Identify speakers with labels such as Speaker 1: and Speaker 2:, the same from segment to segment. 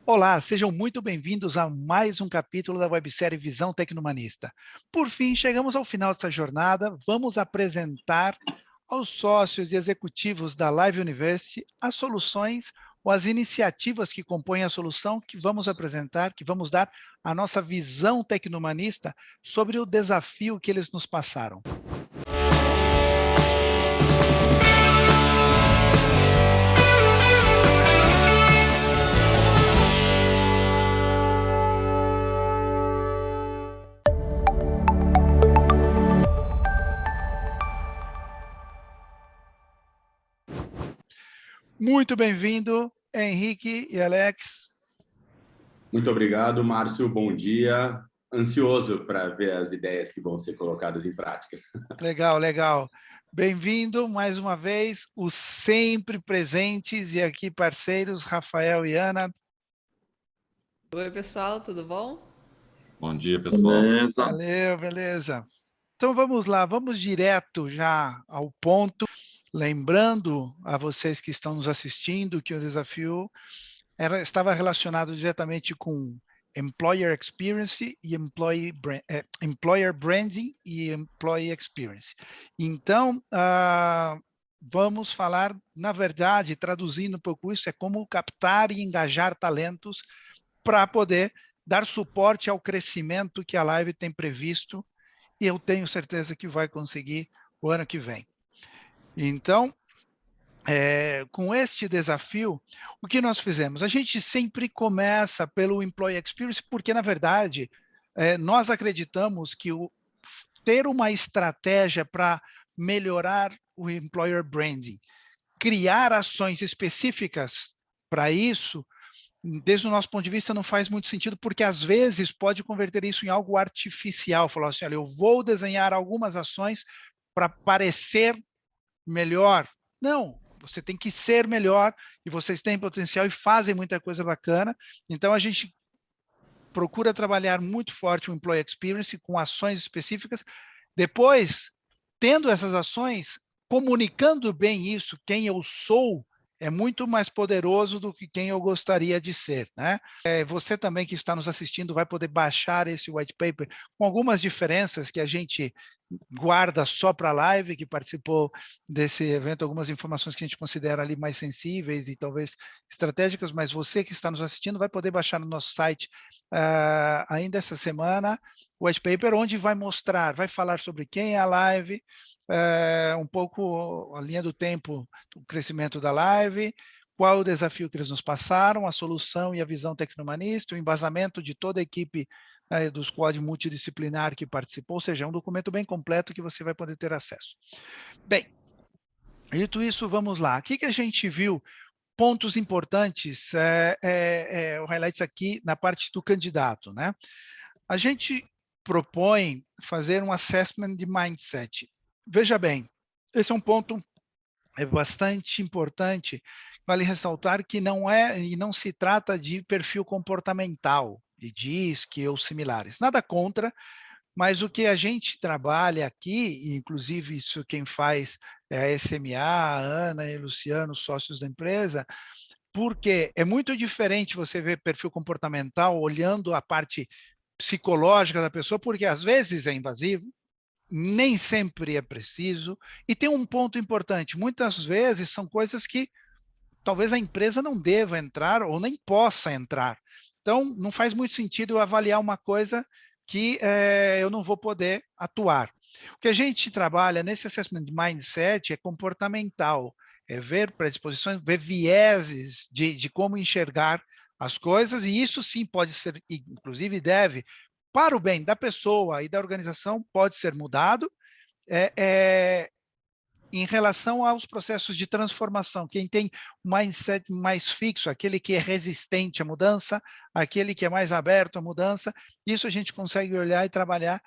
Speaker 1: Olá, sejam muito bem-vindos a mais um capítulo da websérie Visão Tecnohumanista. Por fim, chegamos ao final dessa jornada. Vamos apresentar aos sócios e executivos da Live University as soluções ou as iniciativas que compõem a solução que vamos apresentar, que vamos dar a nossa visão tecnohumanista sobre o desafio que eles nos passaram. Muito bem-vindo, Henrique e Alex.
Speaker 2: Muito obrigado, Márcio. Bom dia. Ansioso para ver as ideias que vão ser colocadas em prática.
Speaker 1: Legal, legal. Bem-vindo mais uma vez, os sempre presentes e aqui parceiros, Rafael e Ana.
Speaker 3: Oi, pessoal, tudo bom?
Speaker 4: Bom dia, pessoal.
Speaker 5: Beleza.
Speaker 1: Valeu, beleza. Então vamos lá, vamos direto já ao ponto. Lembrando a vocês que estão nos assistindo que o desafio estava relacionado diretamente com Employer Experience e Employer Branding e Employee Experience. Então, vamos falar, na verdade, traduzindo um pouco isso, é como captar e engajar talentos para poder dar suporte ao crescimento que a Live tem previsto e eu tenho certeza que vai conseguir o ano que vem. Então, com este desafio, o que nós fizemos? A gente sempre começa pelo Employee Experience, porque, na verdade, nós acreditamos que ter uma estratégia para melhorar o Employer Branding, criar ações específicas para isso, desde o nosso ponto de vista, não faz muito sentido, porque às vezes pode converter isso em algo artificial. Falar assim, olha, eu vou desenhar algumas ações para parecer melhor. Não, você tem que ser melhor e vocês têm potencial e fazem muita coisa bacana. Então, a gente procura trabalhar muito forte o Employee Experience com ações específicas. Depois, tendo essas ações, comunicando bem isso, quem eu sou, é muito mais poderoso do que quem eu gostaria de ser, né? Você também que está nos assistindo vai poder baixar esse white paper com algumas diferenças que a gente guarda só para a live, que participou desse evento, algumas informações que a gente considera ali mais sensíveis e talvez estratégicas, mas você que está nos assistindo vai poder baixar no nosso site ainda essa semana o white paper, onde vai mostrar, vai falar sobre quem é a live, um pouco a linha do tempo, o crescimento da live, qual o desafio que eles nos passaram, a solução e a visão tecnohumanista, o embasamento de toda a equipe do squad multidisciplinar que participou, ou seja, é um documento bem completo que você vai poder ter acesso. Bem, dito isso, vamos lá. O que a gente viu? Pontos importantes, o highlights aqui na parte do candidato, né? A gente propõe fazer um assessment de mindset. Veja bem, esse é um ponto bastante importante. Vale ressaltar que não se trata de perfil comportamental, de DISC ou similares. Nada contra, mas o que a gente trabalha aqui, e inclusive isso quem faz é a SMA, a Ana e o Luciano, sócios da empresa, porque é muito diferente você ver perfil comportamental olhando a parte psicológica da pessoa, porque às vezes é invasivo, nem sempre é preciso, e tem um ponto importante, muitas vezes são coisas que talvez a empresa não deva entrar ou nem possa entrar. Então, não faz muito sentido eu avaliar uma coisa que eu não vou poder atuar. O que a gente trabalha nesse assessment de mindset é comportamental, é ver predisposições, ver vieses de como enxergar as coisas, e isso sim pode ser, inclusive deve, para o bem da pessoa e da organização, pode ser mudado, em relação aos processos de transformação. Quem tem um mindset mais fixo, aquele que é resistente à mudança, aquele que é mais aberto à mudança, isso a gente consegue olhar e trabalhar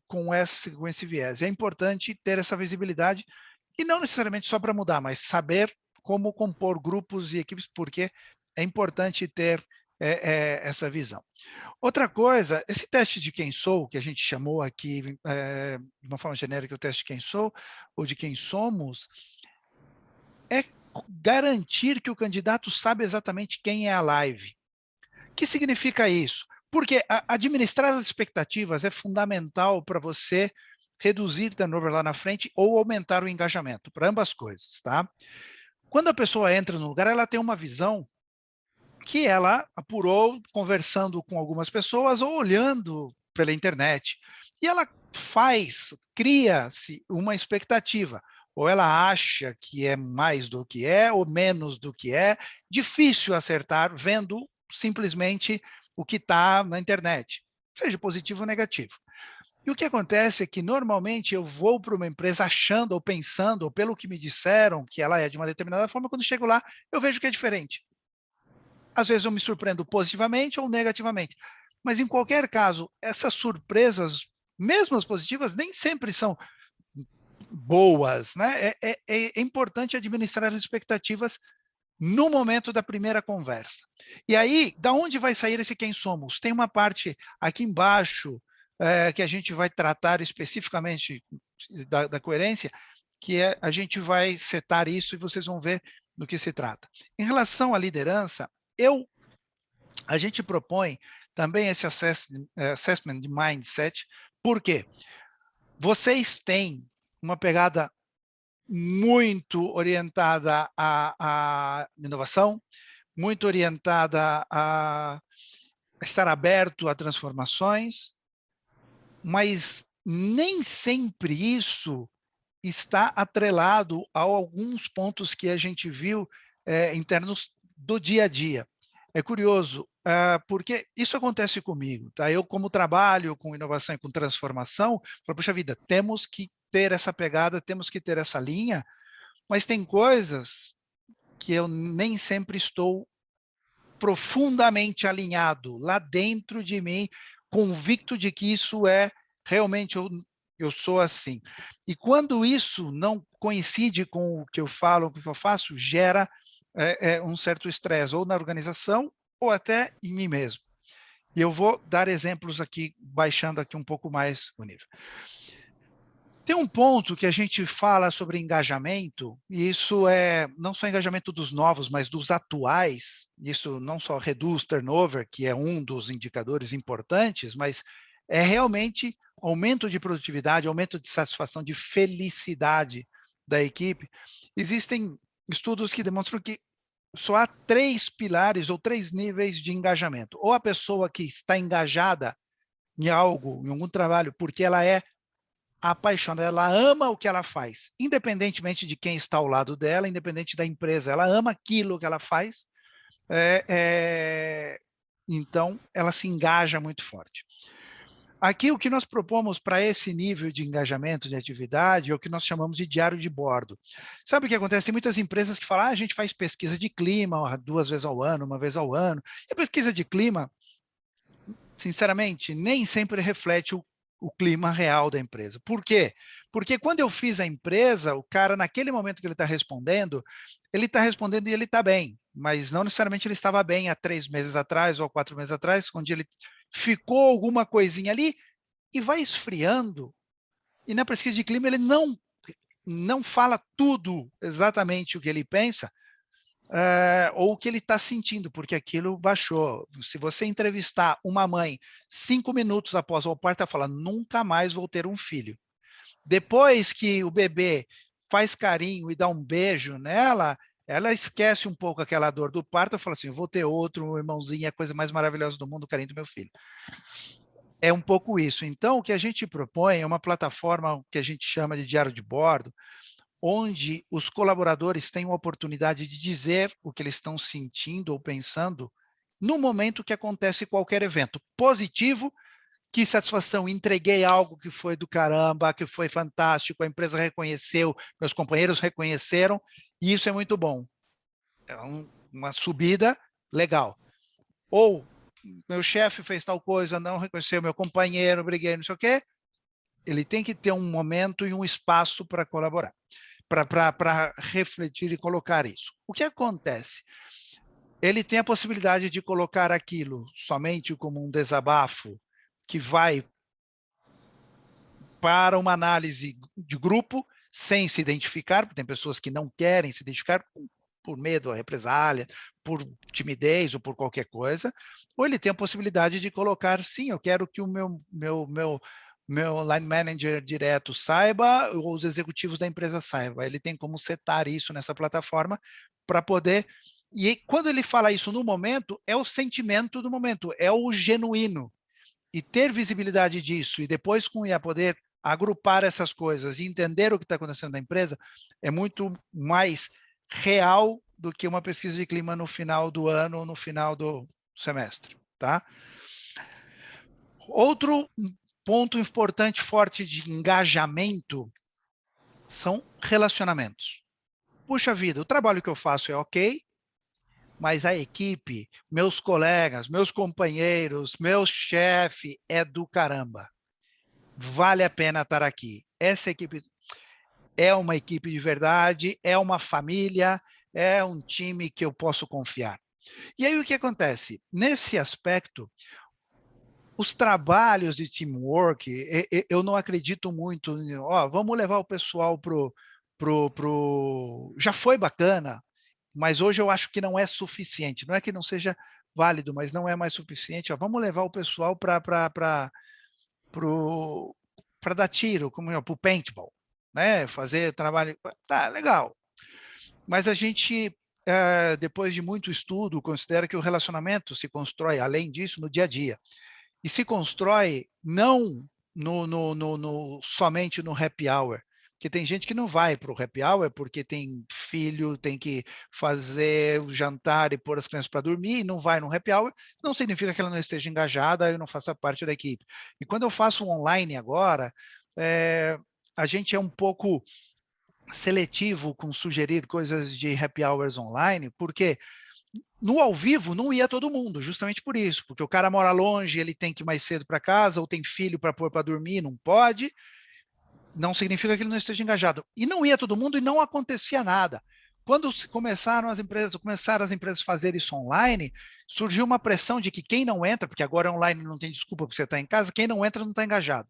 Speaker 1: com esse viés. É importante ter essa visibilidade, e não necessariamente só para mudar, mas saber como compor grupos e equipes, porque é importante ter essa visão. Outra coisa, esse teste de quem sou, que a gente chamou aqui de uma forma genérica o teste de quem sou, ou de quem somos, é garantir que o candidato sabe exatamente quem é a live. que significa isso? Porque administrar as expectativas é fundamental para você reduzir turnover lá na frente ou aumentar o engajamento, para ambas coisas, tá? Quando a pessoa entra no lugar, ela tem uma visão que ela apurou conversando com algumas pessoas ou olhando pela internet. E ela cria-se uma expectativa. Ou ela acha que é mais do que é, ou menos do que é. Difícil acertar vendo simplesmente o que está na internet, seja positivo ou negativo. E o que acontece é que, normalmente, eu vou para uma empresa achando ou pensando, ou pelo que me disseram, que ela é de uma determinada forma, quando chego lá, eu vejo que é diferente. Às vezes eu me surpreendo positivamente ou negativamente. Mas, em qualquer caso, essas surpresas, mesmo as positivas, nem sempre são boas, né? É importante administrar as expectativas no momento da primeira conversa. E aí, da onde vai sair esse quem somos? Tem uma parte aqui embaixo que a gente vai tratar especificamente da coerência, que a gente vai setar isso e vocês vão ver do que se trata. Em relação à liderança, a gente propõe também esse assessment de mindset. Por quê? Vocês têm uma pegada muito orientada à inovação, muito orientada a estar aberto a transformações, mas nem sempre isso está atrelado a alguns pontos que a gente viu internos do dia a dia. É curioso, porque isso acontece comigo, tá? Eu, como trabalho com inovação e com transformação, falo, puxa vida, temos que ter essa pegada, temos que ter essa linha, mas tem coisas que eu nem sempre estou profundamente alinhado lá dentro de mim, convicto de que isso é realmente eu sou assim. E quando isso não coincide com o que eu falo, com o que eu faço, gera um certo estresse, ou na organização, ou até em mim mesmo. E eu vou dar exemplos aqui, baixando aqui um pouco mais o nível. Tem um ponto que a gente fala sobre engajamento, e isso é não só engajamento dos novos, mas dos atuais. Isso não só reduz turnover, que é um dos indicadores importantes, mas é realmente aumento de produtividade, aumento de satisfação, de felicidade da equipe. Existem estudos que demonstram que só há 3 pilares ou 3 níveis de engajamento. Ou a pessoa que está engajada em algo, em algum trabalho, porque ela é apaixonada, ela ama o que ela faz, independentemente de quem está ao lado dela, independente da empresa, ela ama aquilo que ela faz, então ela se engaja muito forte. Aqui o que nós propomos para esse nível de engajamento de atividade é o que nós chamamos de diário de bordo. Sabe o que acontece? Tem muitas empresas que falam, a gente faz pesquisa de clima 2 vezes ao ano, 1 vez ao ano, e a pesquisa de clima, sinceramente, nem sempre reflete o clima real da empresa. Por quê? Porque quando eu fiz a empresa, o cara, naquele momento que ele está respondendo e ele está bem, mas não necessariamente ele estava bem há 3 meses atrás ou 4 meses atrás, onde ele ficou alguma coisinha ali e vai esfriando. E na pesquisa de clima ele não fala tudo exatamente o que ele pensa, ou o que ele está sentindo, porque aquilo baixou. Se você entrevistar uma mãe 5 minutos após o parto, ela fala, nunca mais vou ter um filho. Depois que o bebê faz carinho e dá um beijo nela, ela esquece um pouco aquela dor do parto e fala assim, vou ter outro irmãozinho, é a coisa mais maravilhosa do mundo, o carinho do meu filho. É um pouco isso. Então, o que a gente propõe é uma plataforma que a gente chama de diário de bordo, onde os colaboradores têm a oportunidade de dizer o que eles estão sentindo ou pensando no momento que acontece qualquer evento. Positivo, que satisfação, entreguei algo que foi do caramba, que foi fantástico, a empresa reconheceu, meus companheiros reconheceram, e isso é muito bom. É uma subida legal. Ou, meu chefe fez tal coisa, não reconheceu meu companheiro, briguei, não sei o quê. Ele tem que ter um momento e um espaço para colaborar, para refletir e colocar isso. O que acontece? Ele tem a possibilidade de colocar aquilo somente como um desabafo que vai para uma análise de grupo, sem se identificar, porque tem pessoas que não querem se identificar por medo à represália, por timidez ou por qualquer coisa, ou ele tem a possibilidade de colocar, sim, eu quero que o meu line manager direto saiba, ou os executivos da empresa saibam. Ele tem como setar isso nessa plataforma para poder... E quando ele fala isso no momento, é o sentimento do momento, é o genuíno. E ter visibilidade disso, e depois com o IA poder agrupar essas coisas e entender o que está acontecendo na empresa, é muito mais real do que uma pesquisa de clima no final do ano ou no final do semestre, tá? Outro ponto importante, forte de engajamento são relacionamentos. Puxa vida, o trabalho que eu faço é ok, mas a equipe, meus colegas, meus companheiros, meu chefe é do caramba. Vale a pena estar aqui. Essa equipe é uma equipe de verdade, é uma família, é um time que eu posso confiar. E aí o que acontece? Nesse aspecto, os trabalhos de teamwork, eu não acredito muito, vamos levar o pessoal já foi bacana, mas hoje eu acho que não é suficiente. Não é que não seja válido, mas não é mais suficiente. Vamos levar o pessoal para dar tiro, como para o paintball, né? Fazer trabalho. Tá, legal. Mas a gente, depois de muito estudo, considera que o relacionamento se constrói, além disso, no dia a dia. E se constrói não somente no happy hour, porque tem gente que não vai para o happy hour porque tem filho, tem que fazer o jantar e pôr as crianças para dormir, e não vai no happy hour, não significa que ela não esteja engajada e não faça parte da equipe. E quando eu faço online agora, a gente é um pouco seletivo com sugerir coisas de happy hours online, porque no ao vivo não ia todo mundo, justamente por isso, porque o cara mora longe, ele tem que ir mais cedo para casa, ou tem filho para pôr para dormir, não pode, não significa que ele não esteja engajado. E não ia todo mundo e não acontecia nada. Quando começaram as empresas a fazer isso online, surgiu uma pressão de que quem não entra, porque agora online não tem desculpa porque você está em casa, quem não entra não está engajado.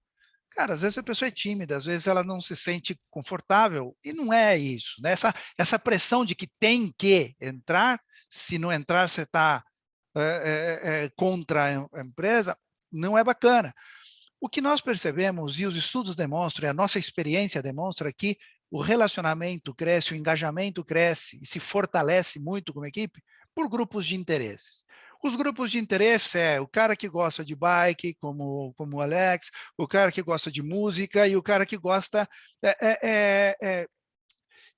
Speaker 1: Cara, às vezes a pessoa é tímida, às vezes ela não se sente confortável, e não é isso, né? Essa pressão de que tem que entrar, se não entrar você está contra a empresa, não é bacana. O que nós percebemos, e os estudos demonstram, e a nossa experiência demonstra, que o relacionamento cresce, o engajamento cresce e se fortalece muito como equipe por grupos de interesses. Os grupos de interesse é o cara que gosta de bike, como o Alex, o cara que gosta de música e o cara que gosta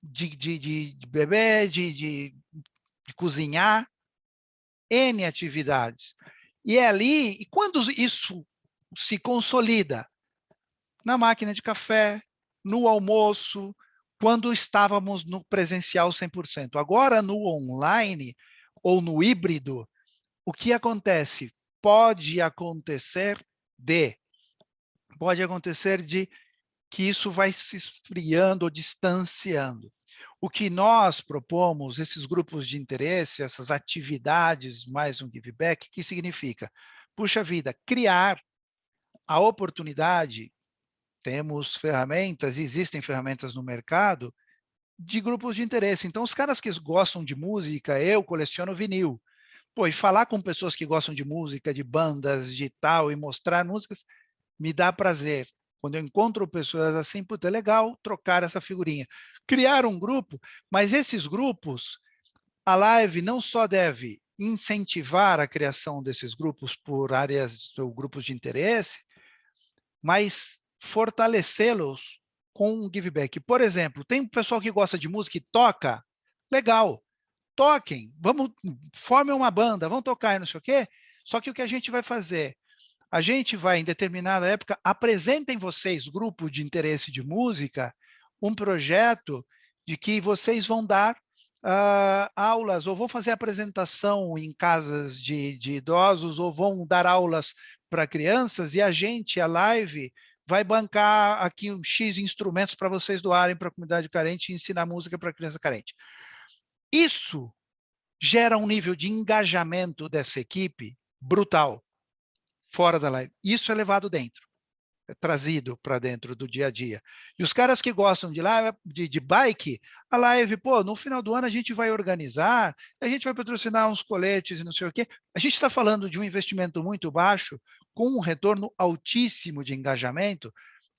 Speaker 1: de beber, de cozinhar, N atividades. E é ali, e quando isso se consolida? Na máquina de café, no almoço, quando estávamos no presencial 100%. Agora, no online ou no híbrido, o que acontece? Pode acontecer de que isso vai se esfriando ou distanciando. O que nós propomos, esses grupos de interesse, essas atividades, mais um give back, que significa? Puxa vida, criar a oportunidade, temos ferramentas, existem ferramentas no mercado, de grupos de interesse. Então, os caras que gostam de música, eu coleciono vinil. Pô, e falar com pessoas que gostam de música, de bandas, de tal, e mostrar músicas, me dá prazer. Quando eu encontro pessoas assim, puta, é legal trocar essa figurinha. Criar um grupo, mas esses grupos, a live não só deve incentivar a criação desses grupos por áreas ou grupos de interesse, mas fortalecê-los com um give back. Por exemplo, tem um pessoal que gosta de música e toca, legal, toquem, formem uma banda, vão tocar e não sei o quê, só que o que a gente vai fazer? A gente vai, em determinada época, apresentem vocês, grupo de interesse de música, um projeto de que vocês vão dar aulas, ou vão fazer apresentação em casas de idosos, ou vão dar aulas para crianças, e a gente, a live, vai bancar aqui um X instrumentos para vocês doarem para a comunidade carente e ensinar música para criança carente. Isso gera um nível de engajamento dessa equipe brutal, fora da live. Isso é levado dentro. trazido para dentro do dia a dia. E os caras que gostam de bike, a live, pô, no final do ano a gente vai organizar, a gente vai patrocinar uns coletes e não sei o quê. A gente está falando de um investimento muito baixo, com um retorno altíssimo de engajamento,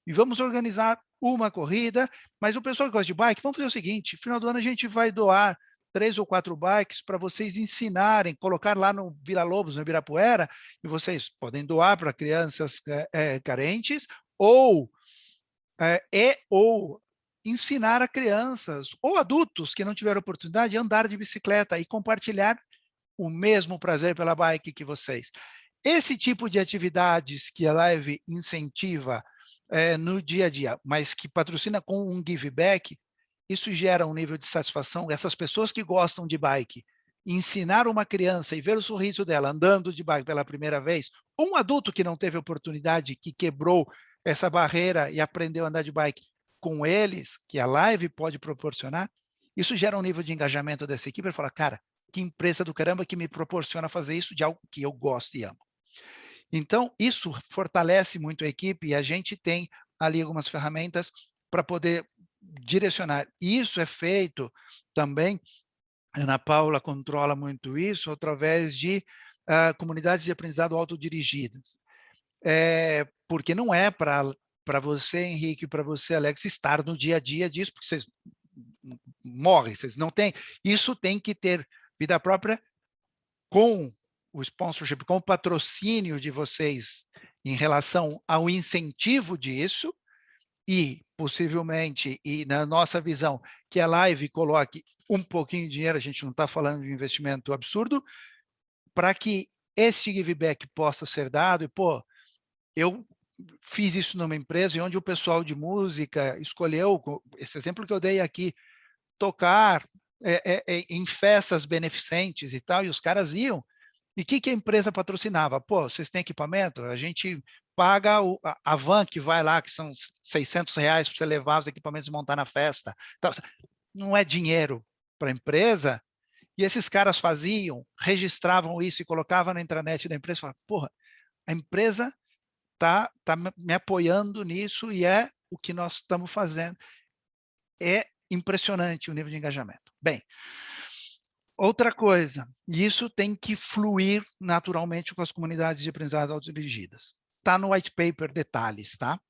Speaker 1: e vamos organizar uma corrida, mas o pessoal que gosta de bike, vamos fazer o seguinte, no final do ano a gente vai doar 3 ou 4 bikes para vocês ensinarem, colocar lá no Vila Lobos, no Ibirapuera, e vocês podem doar para crianças carentes, ou ensinar a crianças ou adultos que não tiveram oportunidade de andar de bicicleta e compartilhar o mesmo prazer pela bike que vocês. Esse tipo de atividades que a Live incentiva no dia a dia, mas que patrocina com um give back, isso gera um nível de satisfação. Essas pessoas que gostam de bike, ensinar uma criança e ver o sorriso dela andando de bike pela primeira vez, um adulto que não teve oportunidade, que quebrou essa barreira e aprendeu a andar de bike com eles, que a Live pode proporcionar, isso gera um nível de engajamento dessa equipe. Ele fala, cara, que empresa do caramba que me proporciona fazer isso de algo que eu gosto e amo. Então, isso fortalece muito a equipe e a gente tem ali algumas ferramentas para poder direcionar. Isso é feito também, a Ana Paula controla muito isso, através de comunidades de aprendizado autodirigidas. Porque não é para você, Henrique, para você, Alex, estar no dia a dia disso, porque vocês morrem, vocês não têm. Isso tem que ter vida própria com o sponsorship, com o patrocínio de vocês em relação ao incentivo disso, e possivelmente, e na nossa visão, que a Live coloque um pouquinho de dinheiro, a gente não está falando de um investimento absurdo, para que esse give back possa ser dado. E, pô, eu fiz isso numa empresa onde o pessoal de música escolheu, esse exemplo que eu dei aqui, tocar em festas beneficentes e tal, e os caras iam. E o que a empresa patrocinava? Pô, vocês têm equipamento? A gente paga a van que vai lá, que são R$600 para você levar os equipamentos e montar na festa. Então, não é dinheiro para a empresa. E esses caras faziam, registravam isso e colocavam na intranet da empresa e falavam, porra, a empresa tá me apoiando nisso e é o que nós estamos fazendo. É impressionante o nível de engajamento. Bem, outra coisa, e isso tem que fluir naturalmente com as comunidades de aprendizado autodirigidas. Está no white paper detalhes, tá?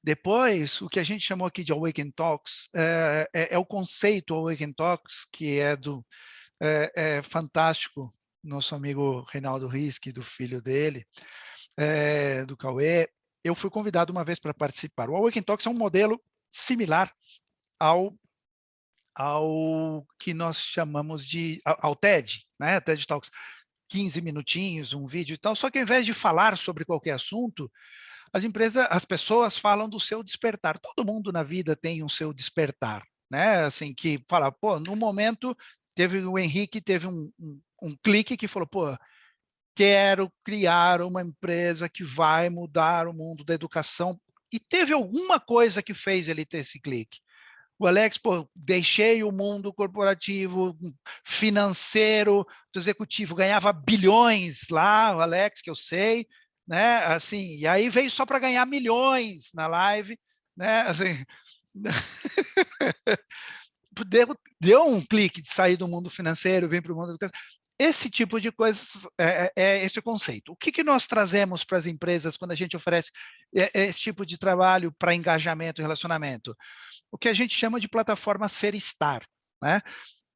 Speaker 1: Depois, o que a gente chamou aqui de Awaken Talks, é o conceito Awaken Talks, que é fantástico, nosso amigo Reinaldo Rischi, do filho dele, do Cauê. Eu fui convidado uma vez para participar. O Awaken Talks é um modelo similar ao que nós chamamos ao TED, né? TED Talks, 15 minutinhos, um vídeo e tal, só que ao invés de falar sobre qualquer assunto, as pessoas falam do seu despertar. Todo mundo na vida tem um seu despertar, né? Assim, que fala, pô, no momento, o Henrique teve um clique que falou, pô, quero criar uma empresa que vai mudar o mundo da educação, e teve alguma coisa que fez ele ter esse clique. O Alex, pô, deixei o mundo corporativo, financeiro, executivo, ganhava bilhões lá, o Alex, que eu sei, né? Assim, e aí veio só para ganhar milhões na live, né? Assim, deu um clique de sair do mundo financeiro, vir para o mundo educacional. Esse tipo de coisas é esse o conceito. O que nós trazemos para as empresas quando a gente oferece esse tipo de trabalho para engajamento e relacionamento? O que a gente chama de plataforma ser-estar, né?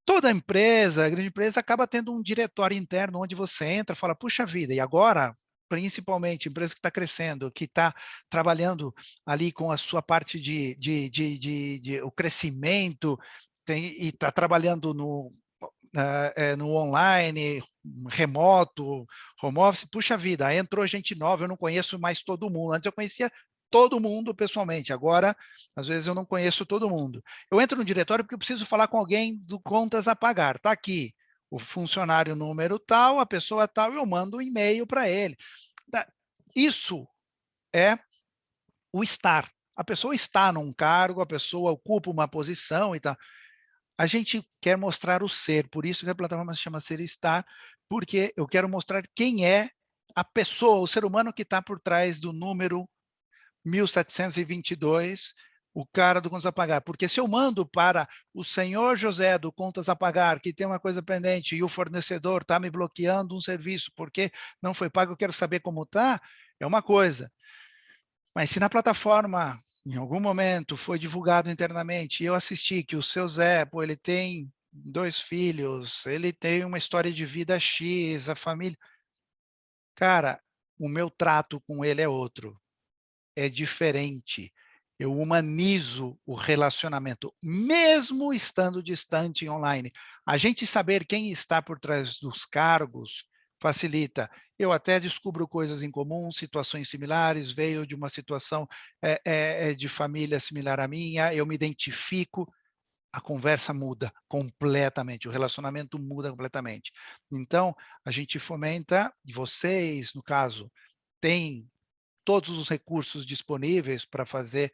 Speaker 1: Toda empresa, grande empresa, acaba tendo um diretório interno onde você entra e fala, puxa vida, e agora, principalmente, empresa que está crescendo, que está trabalhando ali com a sua parte de o crescimento, e está trabalhando no online, remoto, home office, puxa vida, aí entrou gente nova, eu não conheço mais todo mundo. Antes eu conhecia todo mundo pessoalmente, agora, às vezes, eu não conheço todo mundo. Eu entro no diretório porque eu preciso falar com alguém do contas a pagar. Está aqui o funcionário número tal, a pessoa tal, eu mando um e-mail para ele. Isso é o estar. A pessoa está num cargo, a pessoa ocupa uma posição e tal. A gente quer mostrar o ser, por isso que a plataforma se chama Ser e Estar, porque eu quero mostrar quem é a pessoa, o ser humano que está por trás do número 1722, o cara do Contas a Pagar. Porque se eu mando para o senhor José do Contas a Pagar, que tem uma coisa pendente, e o fornecedor está me bloqueando um serviço porque não foi pago, eu quero saber como está, é uma coisa. Mas se na plataforma, em algum momento, foi divulgado internamente, e eu assisti que o seu Zé, pô, ele tem 2 filhos, ele tem uma história de vida X, a família... Cara, o meu trato com ele é outro. É diferente. Eu humanizo o relacionamento, mesmo estando distante online. A gente saber quem está por trás dos cargos facilita. Eu até descubro coisas em comum, situações similares, veio de uma situação de família similar à minha, eu me identifico, a conversa muda completamente, o relacionamento muda completamente. Então, a gente fomenta, e vocês, no caso, têm todos os recursos disponíveis para fazer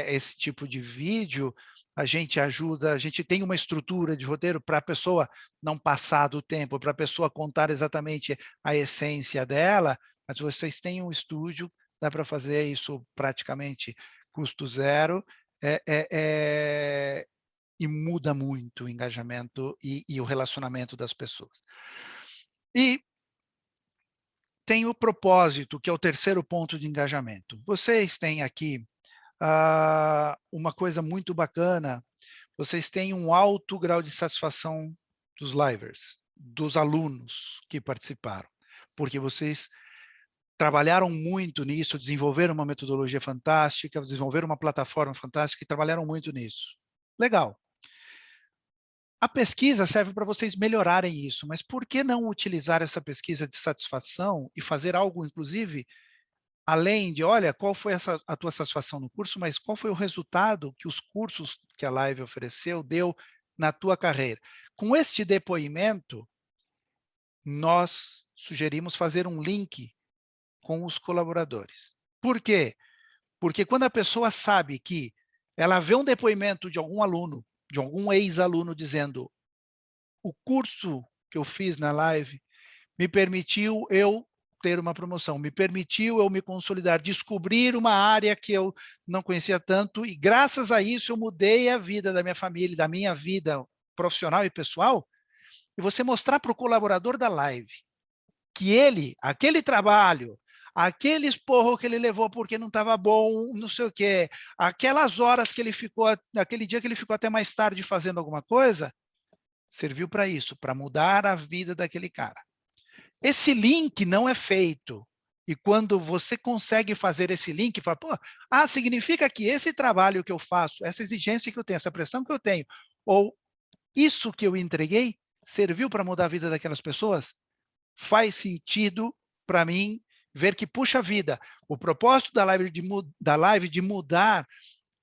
Speaker 1: esse tipo de vídeo, a gente ajuda, a gente tem uma estrutura de roteiro para a pessoa não passar do tempo, para a pessoa contar exatamente a essência dela, mas vocês têm um estúdio, dá para fazer isso praticamente custo zero, e muda muito o engajamento e o relacionamento das pessoas. E tem o propósito, que é o terceiro ponto de engajamento. Vocês têm aqui uma coisa muito bacana, vocês têm um alto grau de satisfação dos livers, dos alunos que participaram, porque vocês trabalharam muito nisso, desenvolveram uma metodologia fantástica, desenvolveram uma plataforma fantástica e trabalharam muito nisso. Legal. A pesquisa serve para vocês melhorarem isso, mas por que não utilizar essa pesquisa de satisfação e fazer algo, inclusive, além de, olha, qual foi a tua satisfação no curso, mas qual foi o resultado que os cursos que a Live ofereceu deu na tua carreira? Com este depoimento, nós sugerimos fazer um link com os colaboradores. Por quê? Porque quando a pessoa sabe que ela vê um depoimento de algum aluno, de algum ex-aluno dizendo o curso que eu fiz na Live me permitiu eu ter uma promoção, me permitiu eu me consolidar, descobrir uma área que eu não conhecia tanto e graças a isso eu mudei a vida da minha família, da minha vida profissional e pessoal, e você mostrar para o colaborador da Live que ele, aquele trabalho, aquele esporro que ele levou porque não estava bom, não sei o quê, aquelas horas que ele ficou, aquele dia que ele ficou até mais tarde fazendo alguma coisa, serviu para isso, para mudar a vida daquele cara. Esse link não é feito. E quando você consegue fazer esse link, fala, pô, significa que esse trabalho que eu faço, essa exigência que eu tenho, essa pressão que eu tenho, ou isso que eu entreguei, serviu para mudar a vida daquelas pessoas? Faz sentido para mim ver que, puxa vida, o propósito da live de mudar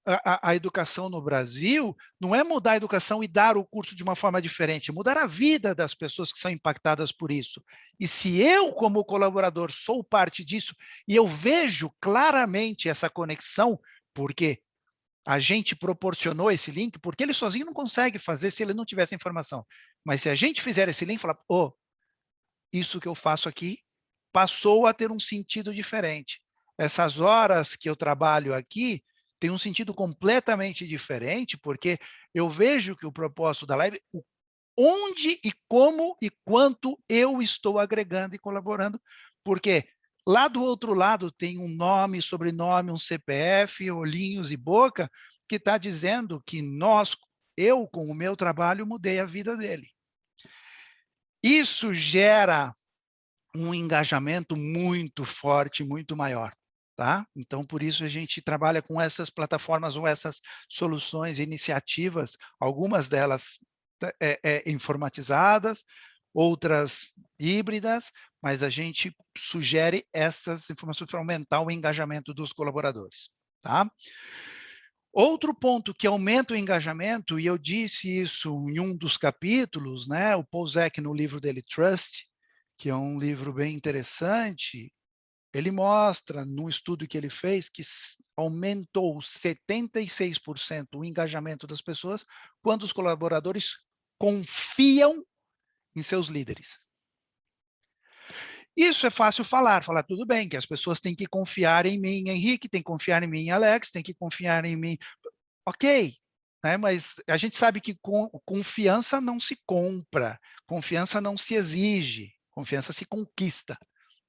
Speaker 1: a educação no Brasil não é mudar a educação e dar o curso de uma forma diferente, é mudar a vida das pessoas que são impactadas por isso. E se eu, como colaborador, sou parte disso, e eu vejo claramente essa conexão, porque a gente proporcionou esse link, porque ele sozinho não consegue fazer se ele não tivesse informação. Mas se a gente fizer esse link, falar, isso que eu faço aqui passou a ter um sentido diferente. Essas horas que eu trabalho aqui tem um sentido completamente diferente, porque eu vejo que o propósito da live, onde e como e quanto eu estou agregando e colaborando, porque lá do outro lado tem um nome, sobrenome, um CPF, olhinhos e boca, que está dizendo que eu, com o meu trabalho, mudei a vida dele. Isso gera um engajamento muito forte, muito maior. Tá? Então, por isso a gente trabalha com essas plataformas ou essas soluções, iniciativas, algumas delas informatizadas, outras híbridas, mas a gente sugere essas informações para aumentar o engajamento dos colaboradores. Tá? Outro ponto que aumenta o engajamento, e eu disse isso em um dos capítulos, né, o Paul Zek, no livro dele, Trust, que é um livro bem interessante, ele mostra, num estudo que ele fez, que aumentou 76% o engajamento das pessoas quando os colaboradores confiam em seus líderes. Isso é fácil falar tudo bem, que as pessoas têm que confiar em mim, Henrique, tem que confiar em mim, Alex, tem que confiar em mim. Ok, né? Mas a gente sabe que confiança não se compra, confiança não se exige, confiança se conquista,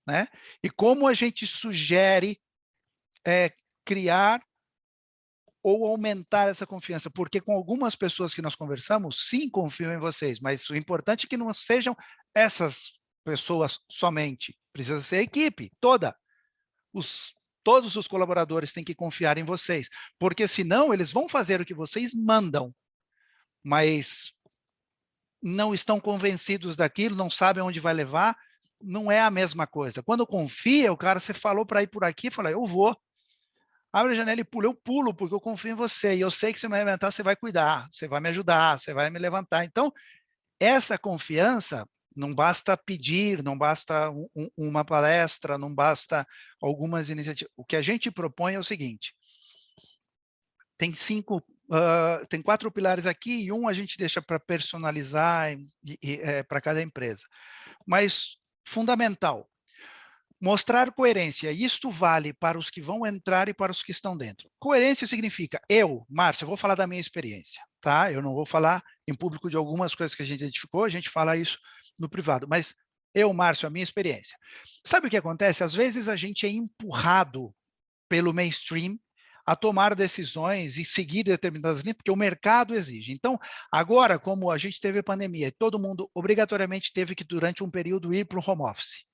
Speaker 1: né? E como a gente sugere criar ou aumentar essa confiança? Porque com algumas pessoas que nós conversamos, sim, confiam em vocês, mas o importante é que não sejam essas pessoas somente, precisa ser a equipe toda. Todos os colaboradores têm que confiar em vocês, porque senão eles vão fazer o que vocês mandam, mas não estão convencidos daquilo, não sabem onde vai levar, não é a mesma coisa. Quando confia, o cara, você falou para ir por aqui, fala, eu vou. Abre a janela e pula, eu pulo, porque eu confio em você, e eu sei que se eu me levantar, você vai cuidar, você vai me ajudar, você vai me levantar. Então, essa confiança, não basta pedir, não basta uma palestra, não basta algumas iniciativas. O que a gente propõe é o seguinte, tem tem 4 pilares aqui, e um a gente deixa para personalizar para cada empresa. Mas, fundamental, mostrar coerência. Isto vale para os que vão entrar e para os que estão dentro. Coerência significa, Márcio, eu vou falar da minha experiência, tá? Eu não vou falar em público de algumas coisas que a gente identificou, a gente fala isso no privado, mas Márcio, a minha experiência. Sabe o que acontece? Às vezes a gente é empurrado pelo mainstream a tomar decisões e seguir determinadas linhas, porque o mercado exige. Então, agora, como a gente teve a pandemia, todo mundo obrigatoriamente teve que, durante um período, ir para o home office.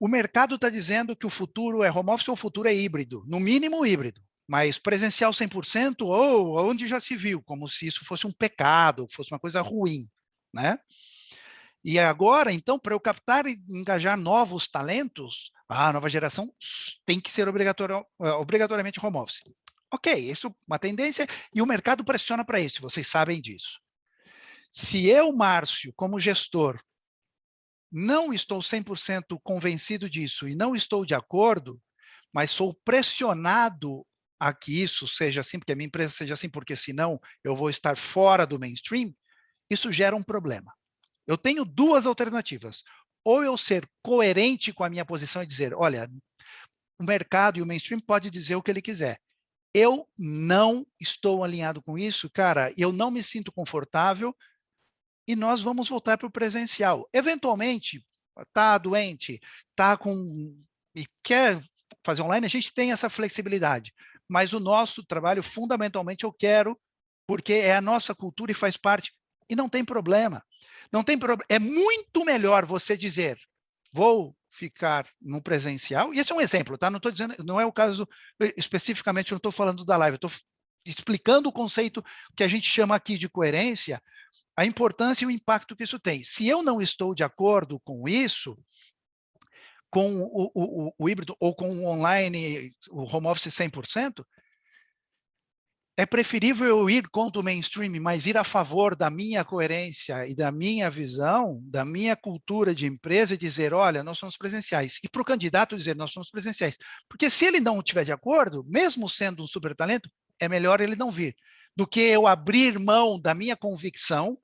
Speaker 1: O mercado está dizendo que o futuro é home office ou o futuro é híbrido, no mínimo híbrido, mas presencial 100% ou onde já se viu, como se isso fosse um pecado, fosse uma coisa ruim, né? E agora, então, para eu captar e engajar novos talentos, a nova geração tem que ser obrigatoriamente home office. Ok, isso é uma tendência e o mercado pressiona para isso, vocês sabem disso. Se eu, Márcio, como gestor, não estou 100% convencido disso e não estou de acordo, mas sou pressionado a que isso seja assim, porque a minha empresa seja assim, porque senão eu vou estar fora do mainstream, isso gera um problema. Eu tenho 2 alternativas. Ou eu ser coerente com a minha posição e dizer, olha, o mercado e o mainstream pode dizer o que ele quiser. Eu não estou alinhado com isso, cara, eu não me sinto confortável, e nós vamos voltar para o presencial. Eventualmente, está doente, está com e quer fazer online, a gente tem essa flexibilidade. Mas o nosso trabalho, fundamentalmente, eu quero, porque é a nossa cultura e faz parte. E não tem problema. Não tem problema. É muito melhor você dizer, vou ficar no presencial, e esse é um exemplo, tá? Não estou dizendo, não é o caso especificamente, eu não estou falando da live, eu estou explicando o conceito que a gente chama aqui de coerência, a importância e o impacto que isso tem. Se eu não estou de acordo com isso, com o híbrido ou com o online, o home office 100%, é preferível eu ir contra o mainstream, mas ir a favor da minha coerência e da minha visão, da minha cultura de empresa e dizer, olha, nós somos presenciais. E para o candidato dizer, nós somos presenciais. Porque se ele não estiver de acordo, mesmo sendo um super talento, é melhor ele não vir, do que eu abrir mão da minha convicção,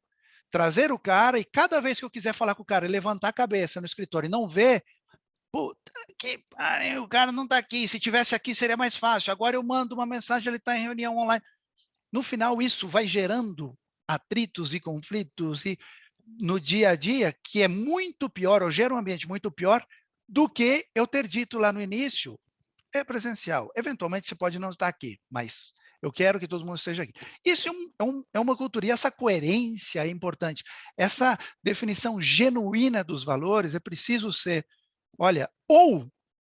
Speaker 1: trazer o cara e cada vez que eu quiser falar com o cara, levantar a cabeça no escritório e não ver, puta que pariu, o cara não está aqui, se tivesse aqui seria mais fácil, agora eu mando uma mensagem, ele está em reunião online. No final, isso vai gerando atritos e conflitos e no dia a dia, que é muito pior, ou gera um ambiente muito pior, do que eu ter dito lá no início, é presencial. Eventualmente, você pode não estar aqui, mas eu quero que todo mundo esteja aqui. Isso é uma cultura, e essa coerência é importante. Essa definição genuína dos valores é preciso ser, olha, ou,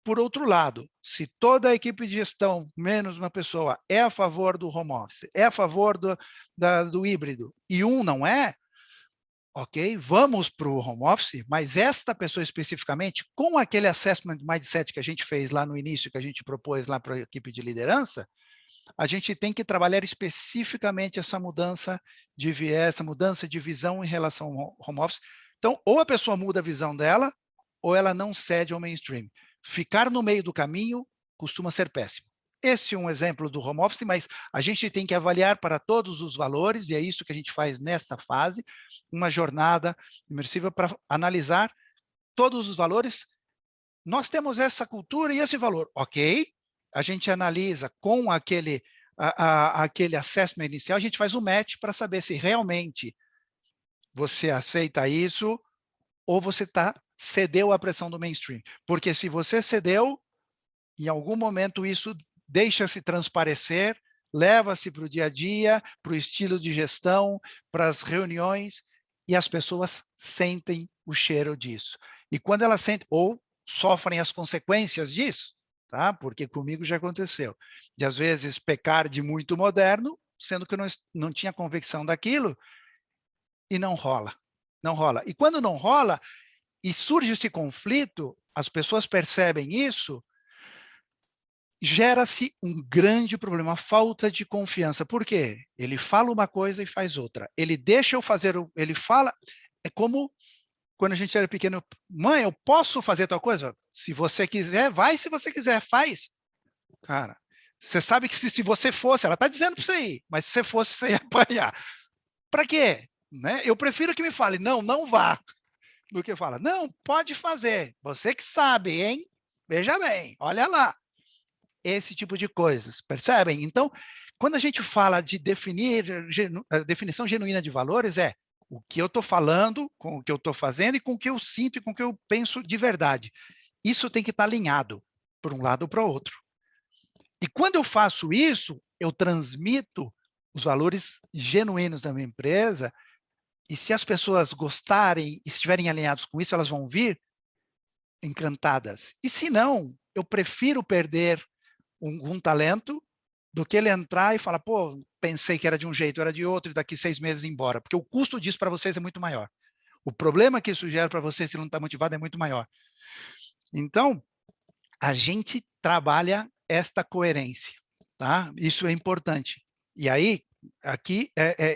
Speaker 1: por outro lado, se toda a equipe de gestão, menos uma pessoa, é a favor do home office, é a favor do híbrido, e um não é, ok, vamos para o home office, mas esta pessoa especificamente, com aquele assessment mindset que a gente fez lá no início, que a gente propôs lá para a equipe de liderança, a gente tem que trabalhar especificamente essa mudança de viés, essa mudança de visão em relação ao home office. Então, ou a pessoa muda a visão dela, ou ela não cede ao mainstream. Ficar no meio do caminho costuma ser péssimo. Esse é um exemplo do home office, mas a gente tem que avaliar para todos os valores, e é isso que a gente faz nesta fase, uma jornada imersiva para analisar todos os valores, nós temos essa cultura e esse valor. Ok, a gente analisa com aquele assessment inicial, a gente faz um match para saber se realmente você aceita isso ou você cedeu à pressão do mainstream. Porque se você cedeu, em algum momento isso deixa-se transparecer, leva-se para o dia a dia, para o estilo de gestão, para as reuniões, e as pessoas sentem o cheiro disso. E quando elas sentem, ou sofrem as consequências disso, tá? Porque comigo já aconteceu, de às vezes pecar de muito moderno, sendo que eu não tinha convicção daquilo, e não rola. Não rola. E quando não rola, e surge esse conflito, as pessoas percebem isso, gera-se um grande problema, a falta de confiança. Por quê? Ele fala uma coisa e faz outra. Ele deixa eu fazer, ele fala, é como quando a gente era pequeno, mãe, eu posso fazer tal coisa? Se você quiser, vai, se você quiser, faz. Cara, você sabe que se você fosse, ela está dizendo para você ir, mas se você fosse, você ia apanhar. Para quê? Né? Eu prefiro que me fale, não, não vá, do que fala, não, pode fazer, você que sabe, hein? Veja bem, olha lá. Esse tipo de coisas, percebem? Então, quando a gente fala de definir a definição genuína de valores, é o que eu estou falando, com o que eu estou fazendo e com o que eu sinto e com o que eu penso de verdade. Isso tem que estar alinhado para um lado ou para o outro. E quando eu faço isso, eu transmito os valores genuínos da minha empresa, e se as pessoas gostarem e estiverem alinhados com isso, elas vão vir encantadas. E se não, eu prefiro perder um talento do que ele entrar e falar, pô, pensei que era de um jeito, era de outro, e daqui 6 meses ir embora. Porque o custo disso para vocês é muito maior. O problema que isso gera para vocês, se não está motivado, é muito maior. Então, a gente trabalha esta coerência, tá? Isso é importante. E aí, aqui,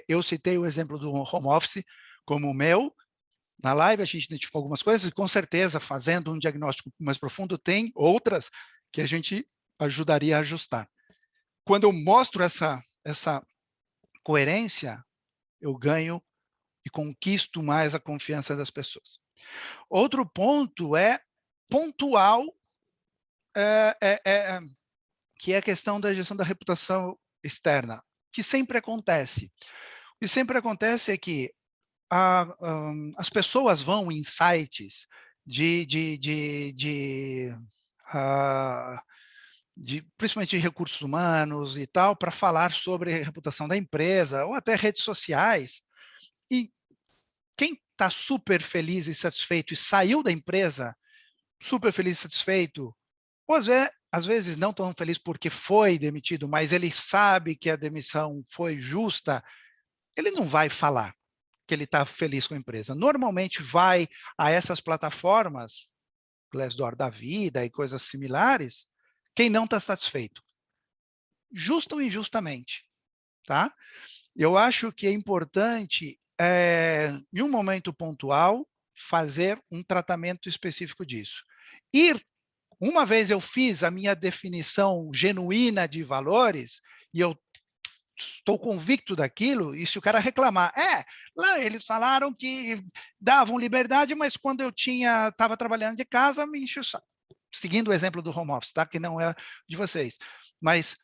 Speaker 1: eu citei o exemplo do home office como o meu. Na live, a gente identificou algumas coisas, e com certeza, fazendo um diagnóstico mais profundo, tem outras que a gente ajudaria a ajustar. Quando eu mostro essa coerência, eu ganho e conquisto mais a confiança das pessoas. Outro ponto é pontual, que é a questão da gestão da reputação externa, que sempre acontece. O que sempre acontece é que as pessoas vão em sites principalmente de recursos humanos e tal, para falar sobre a reputação da empresa, ou até redes sociais. E quem está super feliz e satisfeito e saiu da empresa super feliz e satisfeito, ou às vezes não tão feliz porque foi demitido, mas ele sabe que a demissão foi justa, ele não vai falar que ele está feliz com a empresa. Normalmente vai a essas plataformas, Glassdoor da vida e coisas similares, quem não está satisfeito, justa ou injustamente, tá? Eu acho que é importante, em um momento pontual, fazer um tratamento específico disso. Uma vez eu fiz a minha definição genuína de valores, e eu estou convicto daquilo, e se o cara reclamar, lá eles falaram que davam liberdade, mas quando eu estava trabalhando de casa, me encheu o saco. Seguindo o exemplo do home office, tá? Que não é de vocês. Mas,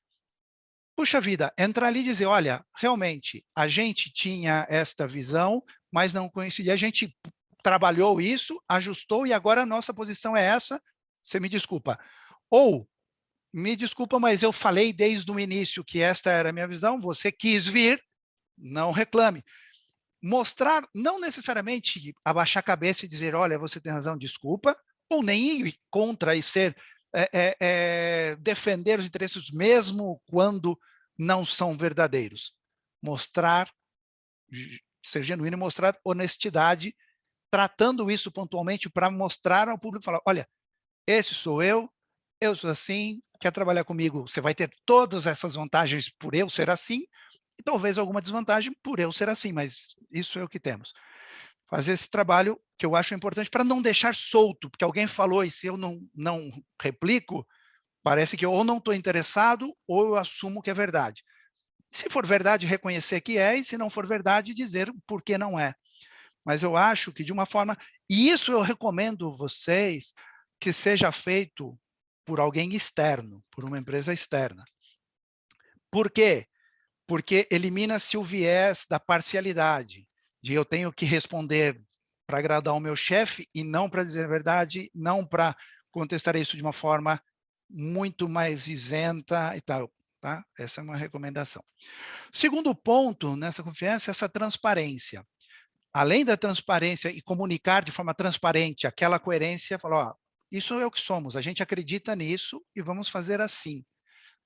Speaker 1: puxa vida, entrar ali e dizer, olha, realmente, a gente tinha esta visão, mas não coincidia. A gente trabalhou isso, ajustou, e agora a nossa posição é essa, você me desculpa. Ou, me desculpa, mas eu falei desde o início que esta era a minha visão, você quis vir, não reclame. Mostrar, não necessariamente abaixar a cabeça e dizer, olha, você tem razão, desculpa, ou nem ir contra e ser, defender os interesses mesmo quando não são verdadeiros. Mostrar, ser genuíno e mostrar honestidade, tratando isso pontualmente para mostrar ao público, falar, olha, esse sou eu sou assim, quer trabalhar comigo, você vai ter todas essas vantagens por eu ser assim, e talvez alguma desvantagem por eu ser assim, mas isso é o que temos. Fazer esse trabalho que eu acho importante para não deixar solto, porque alguém falou e se eu não replico, parece que eu ou não estou interessado ou eu assumo que é verdade. Se for verdade, reconhecer que é, e se não for verdade, dizer por que não é. Mas eu acho que, de uma forma, E isso eu recomendo vocês que seja feito por alguém externo, por uma empresa externa. Por quê? Porque elimina-se o viés da parcialidade, de eu tenho que responder para agradar o meu chefe e não para dizer a verdade, não para contestar isso de uma forma muito mais isenta e tal. Tá? Essa é uma recomendação. Segundo ponto nessa confiança é essa transparência. Além da transparência e comunicar de forma transparente aquela coerência, falar, ó, isso é o que somos, a gente acredita nisso e vamos fazer assim.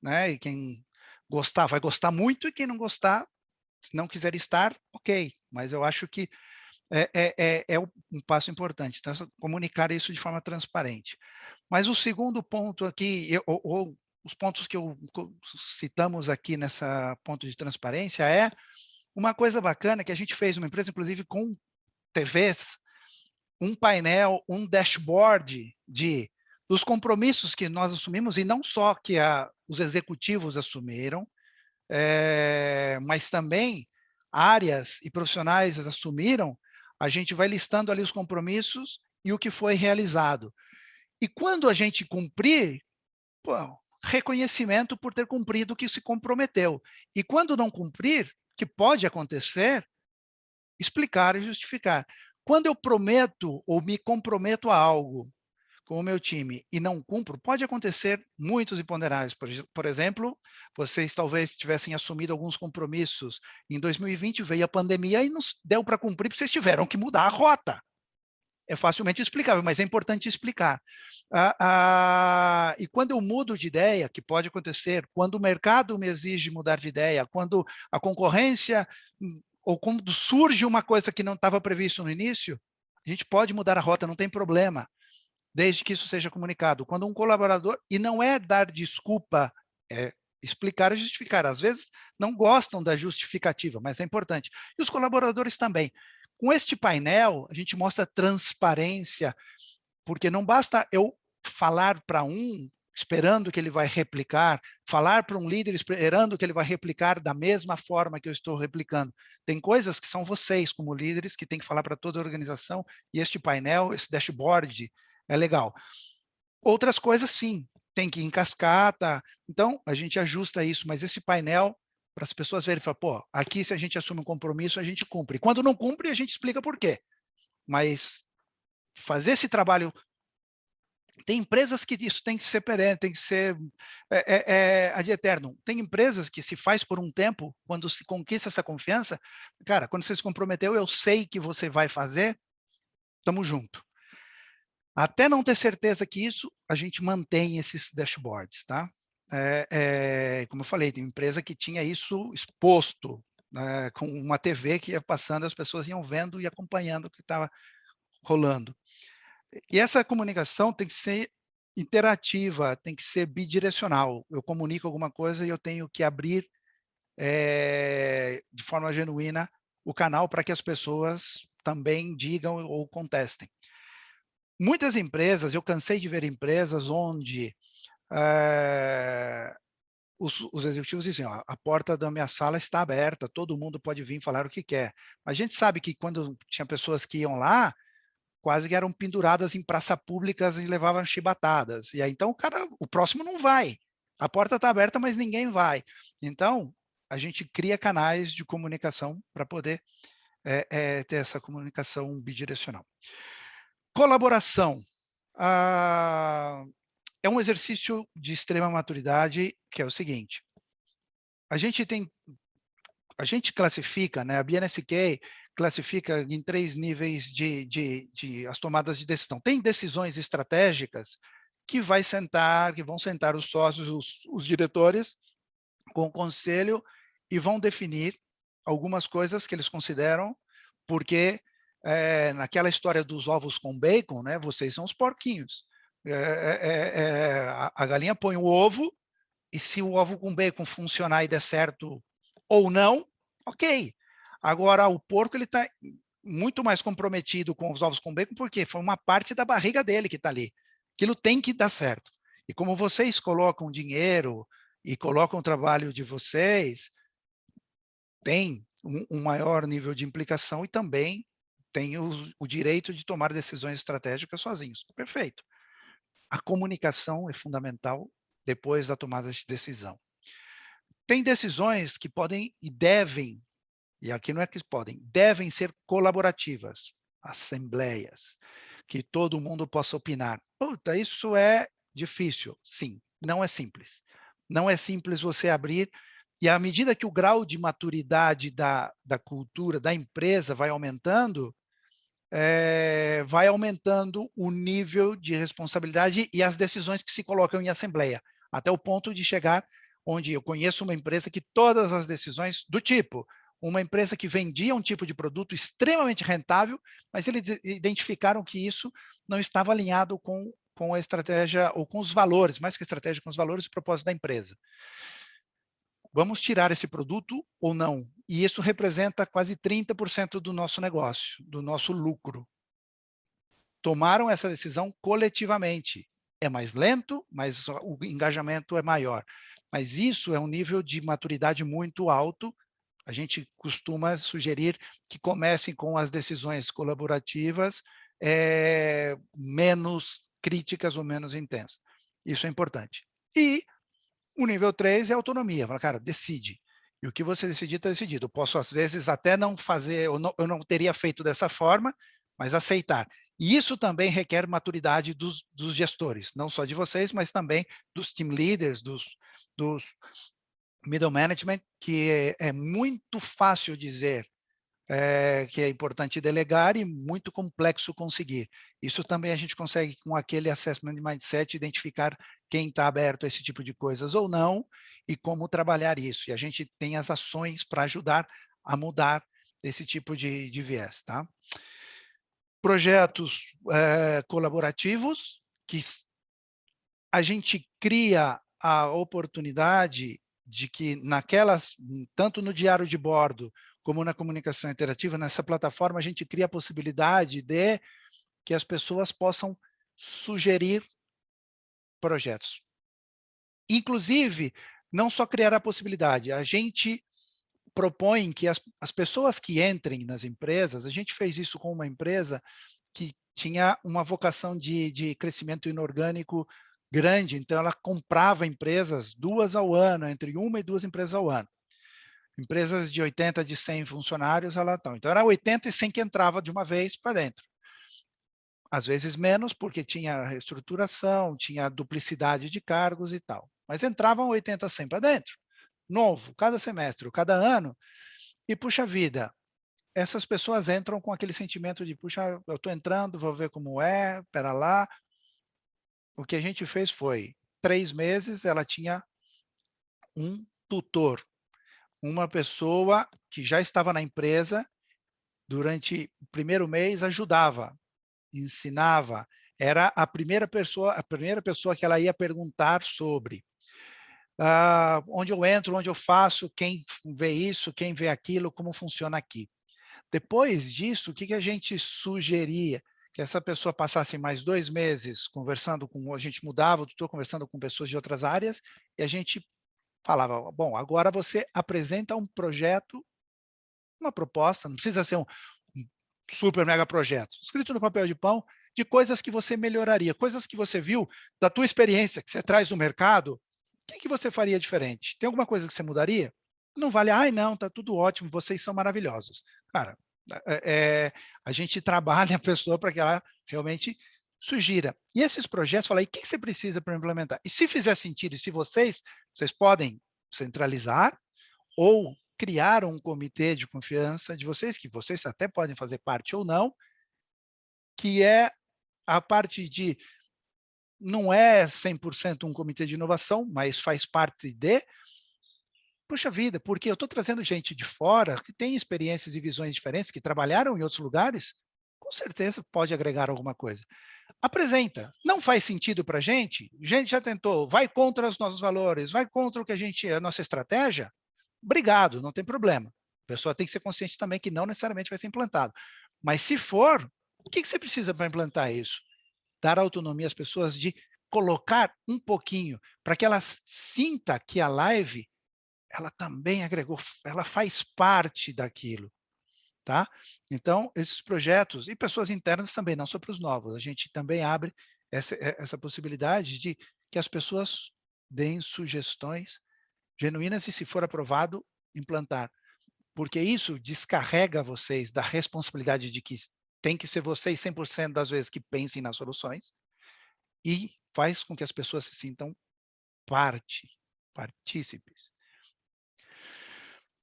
Speaker 1: Né? E quem gostar, vai gostar muito, e quem não gostar, se não quiser estar, ok. Mas eu acho que é um passo importante. Então, comunicar isso de forma transparente. Mas o segundo ponto aqui, ou os pontos que citamos aqui nessa ponto de transparência é uma coisa bacana que a gente fez uma empresa, inclusive com TVs, um painel, um dashboard dos compromissos que nós assumimos, e não só que os executivos assumiram, mas também áreas e profissionais assumiram. A gente vai listando ali os compromissos e o que foi realizado. E quando a gente cumprir, pô, reconhecimento por ter cumprido o que se comprometeu. E quando não cumprir, que pode acontecer, explicar e justificar. Quando eu prometo ou me comprometo a algo com o meu time e não cumpro, pode acontecer muitos imponderáveis. Por exemplo, vocês talvez tivessem assumido alguns compromissos em 2020, veio a pandemia e não deu para cumprir, porque vocês tiveram que mudar a rota. É facilmente explicável, mas é importante explicar. E quando eu mudo de ideia, que pode acontecer, quando o mercado me exige mudar de ideia, quando a concorrência, ou quando surge uma coisa que não estava previsto no início, a gente pode mudar a rota, não tem problema, desde que isso seja comunicado. Quando um colaborador, e não é dar desculpa, é explicar e justificar. Às vezes não gostam da justificativa, mas é importante. E os colaboradores também. Com este painel, a gente mostra transparência, porque não basta eu falar para um, esperando que ele vai replicar, falar para um líder esperando que ele vai replicar da mesma forma que eu estou replicando. Tem coisas que são vocês, como líderes, que tem que falar para toda a organização, e este painel, esse dashboard, é legal. Outras coisas, sim, tem que ir em cascata. Então, a gente ajusta isso, mas esse painel, para as pessoas verem, fala, pô, aqui se a gente assume um compromisso, a gente cumpre. Quando não cumpre, a gente explica por quê. Mas fazer esse trabalho... Tem empresas que isso tem que ser perene, tem que ser ad eternum. Tem empresas que se faz por um tempo, quando se conquista essa confiança, cara, quando você se comprometeu, eu sei que você vai fazer, estamos junto. Até não ter certeza que isso, a gente mantém esses dashboards, tá? Como eu falei, tem empresa que tinha isso exposto, né, com uma TV que ia passando, as pessoas iam vendo e acompanhando o que estava rolando. E essa comunicação tem que ser interativa, tem que ser bidirecional. Eu comunico alguma coisa e eu tenho que abrir de forma genuína o canal para que as pessoas também digam ou contestem. Muitas empresas, eu cansei de ver empresas onde os executivos dizem, ó, a porta da minha sala está aberta, todo mundo pode vir falar o que quer. A gente sabe que quando tinha pessoas que iam lá, quase que eram penduradas em praça públicas e levavam chibatadas. E aí, então, o próximo não vai. A porta está aberta, mas ninguém vai. Então, a gente cria canais de comunicação para poder ter essa comunicação bidirecional. Colaboração. É um exercício de extrema maturidade, que é o seguinte. A gente classifica, né, a BNSK classifica em 3 níveis as tomadas de decisão. Tem decisões estratégicas que vão sentar os sócios, os diretores, com o conselho, e vão definir algumas coisas que eles consideram, porque naquela história dos ovos com bacon, né, vocês são os porquinhos. A galinha põe o ovo, e se o ovo com bacon funcionar e der certo ou não, ok. Agora, o porco está muito mais comprometido com os ovos com bacon, porque foi uma parte da barriga dele que está ali. Aquilo tem que dar certo. E como vocês colocam dinheiro e colocam o trabalho de vocês, tem um maior nível de implicação e também têm o direito de tomar decisões estratégicas sozinhos. Perfeito. A comunicação é fundamental depois da tomada de decisão. Tem decisões que podem e devem, e aqui não é que podem, devem ser colaborativas, assembleias, que todo mundo possa opinar. Puta, isso é difícil. Sim, não é simples. Não é simples você abrir, e à medida que o grau de maturidade da cultura, da empresa vai aumentando o nível de responsabilidade e as decisões que se colocam em assembleia, até o ponto de chegar onde eu conheço uma empresa que todas as decisões do tipo, uma empresa que vendia um tipo de produto extremamente rentável, mas eles identificaram que isso não estava alinhado com a estratégia, ou com os valores, mais que a estratégia, com os valores e propósitos da empresa. Vamos tirar esse produto ou não? E isso representa quase 30% do nosso negócio, do nosso lucro. Tomaram essa decisão coletivamente. É mais lento, mas o engajamento é maior. Mas isso é um nível de maturidade muito alto. A gente costuma sugerir que comecem com as decisões colaborativas menos críticas ou menos intensas. Isso é importante. E o nível 3 é autonomia. Fala, cara, decide. E o que você decidir, está decidido. Eu posso, às vezes, até não fazer, eu não teria feito dessa forma, mas aceitar. E isso também requer maturidade dos gestores, não só de vocês, mas também dos team leaders, dos middle management, que é muito fácil dizer que é importante delegar e muito complexo conseguir. Isso também a gente consegue, com aquele assessment de mindset, identificar quem está aberto a esse tipo de coisas ou não e como trabalhar isso. E a gente tem as ações para ajudar a mudar esse tipo de viés. Tá? Projetos colaborativos, que a gente cria a oportunidade de que tanto no diário de bordo, como na comunicação interativa, nessa plataforma, a gente cria a possibilidade de que as pessoas possam sugerir projetos. Inclusive, não só criar a possibilidade, a gente propõe que as pessoas que entrem nas empresas, a gente fez isso com uma empresa que tinha uma vocação de crescimento inorgânico grande, então ela comprava empresas 2 ao ano, entre 1 e 2 empresas ao ano. Empresas de 80, de 100 funcionários, então era 80 e 100 que entrava de uma vez para dentro. Às vezes menos, porque tinha reestruturação, tinha duplicidade de cargos e tal. Mas entravam 80, 100 para dentro. Novo, cada semestre, cada ano. E, puxa vida, essas pessoas entram com aquele sentimento de, puxa, eu estou entrando, vou ver como é, pera lá. O que a gente fez foi, 3 meses, ela tinha um tutor, uma pessoa que já estava na empresa, durante o primeiro mês ajudava, ensinava, era a primeira pessoa que ela ia perguntar sobre onde eu entro, onde eu faço, quem vê isso, quem vê aquilo, como funciona aqui. Depois disso, o que a gente sugeria? Que essa pessoa passasse mais 2 meses conversando a gente mudava o tutor, conversando com pessoas de outras áreas, e a gente falava, bom, agora você apresenta um projeto, uma proposta, não precisa ser um super mega projeto, escrito no papel de pão, de coisas que você melhoraria, coisas que você viu da tua experiência, que você traz do mercado, o que você faria diferente? Tem alguma coisa que você mudaria? Não vale, não, está tudo ótimo, vocês são maravilhosos. Cara, a gente trabalha a pessoa para que ela realmente sugira. E esses projetos, fala aí, o que você precisa para implementar? E se fizer sentido, e se vocês podem centralizar ou criar um comitê de confiança de vocês, que vocês até podem fazer parte ou não, que é a parte de, não é 100% um comitê de inovação, mas faz parte de, puxa vida, porque eu estou trazendo gente de fora que tem experiências e visões diferentes, que trabalharam em outros lugares, com certeza pode agregar alguma coisa. Apresenta. Não faz sentido para a gente já tentou, vai contra os nossos valores, vai contra o que a nossa estratégia, obrigado, não tem problema. A pessoa tem que ser consciente também que não necessariamente vai ser implantado. Mas se for, o que você precisa para implantar isso? Dar autonomia às pessoas de colocar um pouquinho, para que elas sinta que a live ela também agregou, ela faz parte daquilo. tá? Então, esses projetos, e pessoas internas também, não só para os novos, a gente também abre essa possibilidade de que as pessoas deem sugestões genuínas e, se for aprovado, implantar. Porque isso descarrega vocês da responsabilidade de que tem que ser vocês 100% das vezes que pensem nas soluções e faz com que as pessoas se sintam partícipes.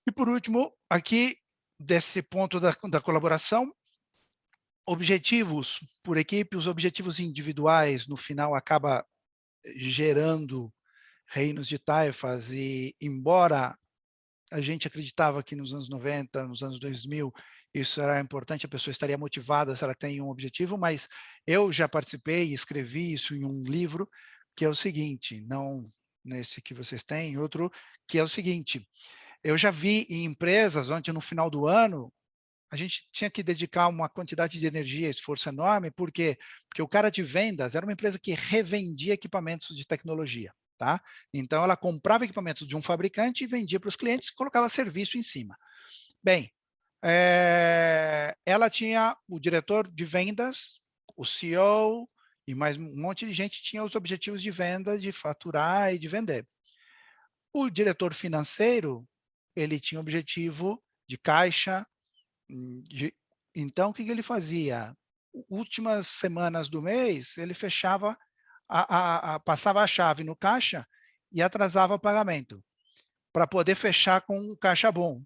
Speaker 1: E, por último, aqui, desse ponto da colaboração, objetivos por equipe, os objetivos individuais, no final, acaba gerando reinos de taifas e, embora a gente acreditava que nos anos 90, nos anos 2000, isso era importante, a pessoa estaria motivada se ela tem um objetivo, mas eu já participei e escrevi isso em um livro, que é o seguinte, não nesse que vocês têm, outro, que é o seguinte, eu já vi em empresas onde no final do ano a gente tinha que dedicar uma quantidade de energia, esforço enorme, por quê? Porque o cara de vendas era uma empresa que revendia equipamentos de tecnologia, tá? Então, ela comprava equipamentos de um fabricante e vendia para os clientes e colocava serviço em cima. Bem, ela tinha o diretor de vendas, o CEO e mais um monte de gente tinha os objetivos de venda, de faturar e de vender. O diretor financeiro, ele tinha o objetivo de caixa, então, o que ele fazia? Últimas semanas do mês, ele fechava, passava a chave no caixa e atrasava o pagamento, para poder fechar com um caixa bom.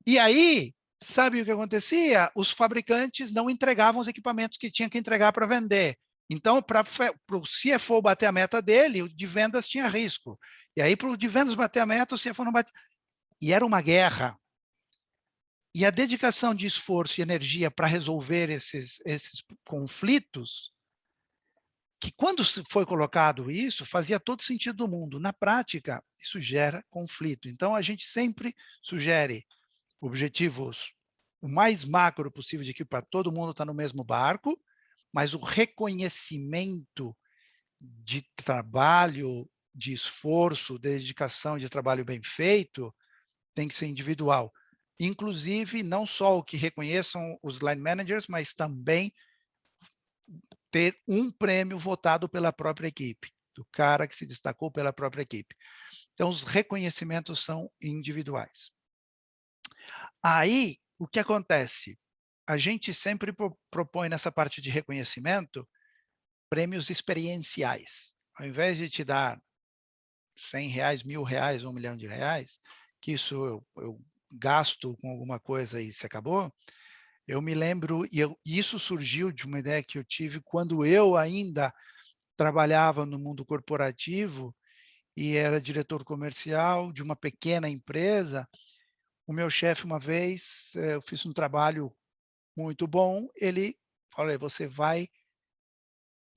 Speaker 1: E aí, sabe o que acontecia? Os fabricantes não entregavam os equipamentos que tinham que entregar para vender. Então, para o CFO bater a meta dele, o de vendas tinha risco. E aí, para o de vendas bater a meta, o CFO não bate. E era uma guerra. E a dedicação de esforço e energia para resolver esses conflitos, que quando foi colocado isso, fazia todo sentido do mundo. Na prática, isso gera conflito. Então, a gente sempre sugere objetivos o mais macro possível, de que para todo mundo estar no mesmo barco, mas o reconhecimento de trabalho, de esforço, de dedicação, de trabalho bem feito, tem que ser individual. Inclusive, não só o que reconheçam os line managers, mas também ter um prêmio votado pela própria equipe, do cara que se destacou pela própria equipe. Então, os reconhecimentos são individuais. Aí, o que acontece? A gente sempre propõe nessa parte de reconhecimento prêmios experienciais. Ao invés de te dar R$100, R$1.000, R$1 milhão, que isso eu gasto com alguma coisa e se acabou, eu me lembro, e isso surgiu de uma ideia que eu tive quando eu ainda trabalhava no mundo corporativo e era diretor comercial de uma pequena empresa. O meu chefe, uma vez, eu fiz um trabalho muito bom, ele falou,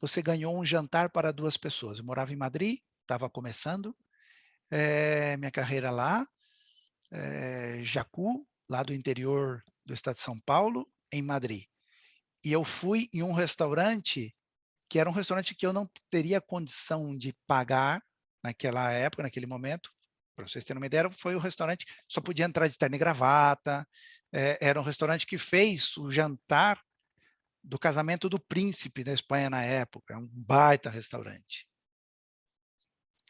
Speaker 1: você ganhou um jantar para 2 pessoas. Eu morava em Madrid, estava começando minha carreira lá, Jacu, lá do interior do estado de São Paulo, em Madrid. E eu fui em um restaurante, que era um restaurante que eu não teria condição de pagar naquela época, naquele momento. Para vocês terem uma ideia, foi o restaurante, só podia entrar de terno e gravata, era um restaurante que fez o jantar do casamento do príncipe da Espanha na época, um baita restaurante.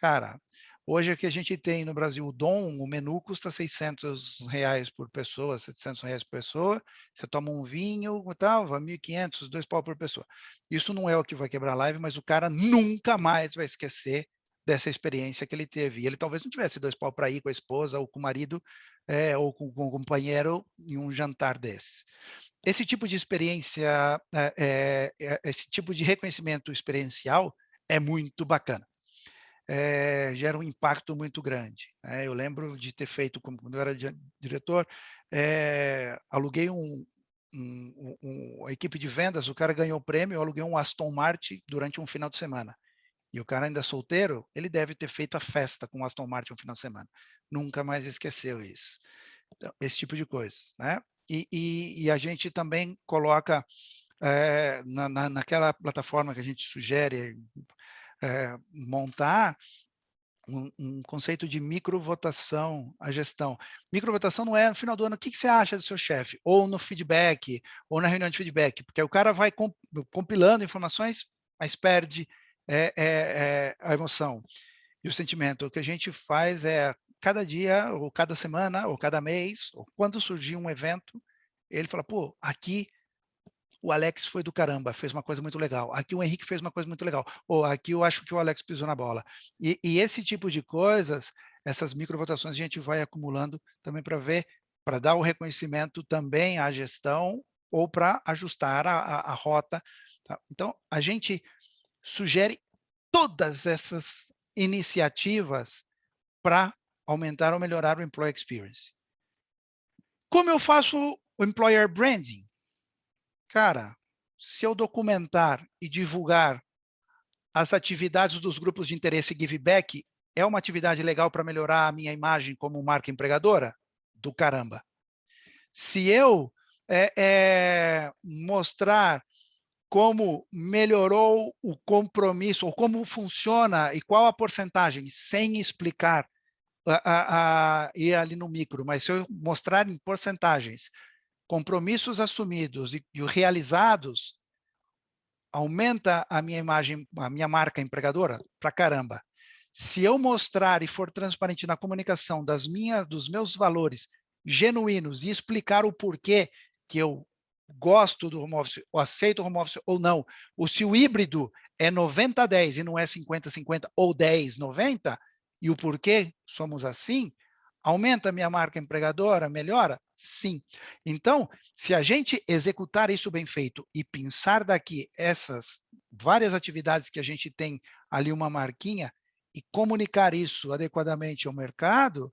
Speaker 1: Cara, hoje o que a gente tem no Brasil, o menu custa R$600 por pessoa, R$700 por pessoa, você toma um vinho e tal, vai 1.500, 2 pau por pessoa. Isso não é o que vai quebrar a live, mas o cara nunca mais vai esquecer dessa experiência que ele teve. E ele talvez não tivesse 2 pau para ir com a esposa, ou com o marido, ou com o companheiro em um jantar desse. Esse tipo de experiência, esse tipo de reconhecimento experiencial é muito bacana. Gera um impacto muito grande. Eu lembro de ter feito, quando eu era diretor, aluguei a equipe de vendas, o cara ganhou o prêmio, eu aluguei um Aston Martin durante um final de semana. E o cara ainda solteiro, ele deve ter feito a festa com o Aston Martin um final de semana. Nunca mais esqueceu isso. Então, esse tipo de coisa, né? E a gente também coloca naquela plataforma que a gente sugere montar, um conceito de microvotação à gestão. Microvotação não é no final do ano, o que você acha do seu chefe? Ou no feedback, ou na reunião de feedback, porque o cara vai compilando informações, mas perde a emoção e o sentimento. O que a gente faz é, cada dia, ou cada semana, ou cada mês, ou quando surgir um evento, ele fala, pô, aqui o Alex foi do caramba, fez uma coisa muito legal. Aqui o Henrique fez uma coisa muito legal. Ou aqui eu acho que o Alex pisou na bola. E esse tipo de coisas, essas microvotações, a gente vai acumulando também para ver, para dar o reconhecimento também à gestão ou para ajustar a rota. Tá? Então, a gente sugere todas essas iniciativas para aumentar ou melhorar o Employee Experience. Como eu faço o Employer Branding? Cara, se eu documentar e divulgar as atividades dos grupos de interesse Give Back, é uma atividade legal para melhorar a minha imagem como marca empregadora? Do caramba. Se eu mostrar como melhorou o compromisso, ou como funciona e qual a porcentagem, sem explicar, ir ali no micro, mas se eu mostrar em porcentagens, compromissos assumidos e realizados, aumenta a minha imagem, a minha marca empregadora pra caramba. Se eu mostrar e for transparente na comunicação dos meus valores genuínos e explicar o porquê que eu gosto do home office, ou aceito o home office ou não, ou se o híbrido é 90-10 e não é 50-50 ou 10-90, e o porquê somos assim, aumenta a minha marca empregadora? Melhora? Sim. Então, se a gente executar isso bem feito e pensar daqui essas várias atividades que a gente tem ali uma marquinha e comunicar isso adequadamente ao mercado,